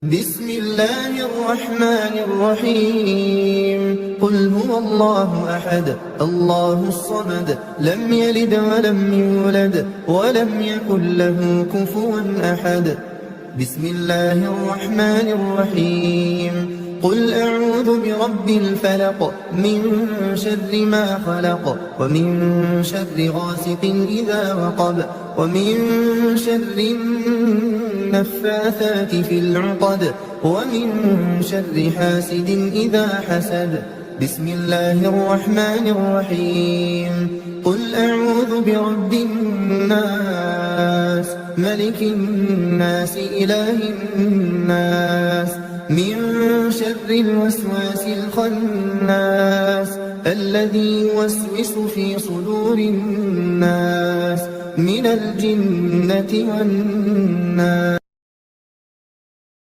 بسم الله الرحمن الرحيم قل هو الله أحد الله الصمد لم يلد ولم يولد ولم يكن له كفوا أحد بسم الله الرحمن الرحيم قل أعوذ برب الفلق من شر ما خلق ومن شر غاسق إذا وقب ومن شر النفاثات في العقد ومن شر حاسد إذا حسد بسم الله الرحمن الرحيم قل أعوذ برب الناس ملك الناس إله الناس من شر الوسواس الخناس الذي يوسوس في صدور الناس من الجنة والناس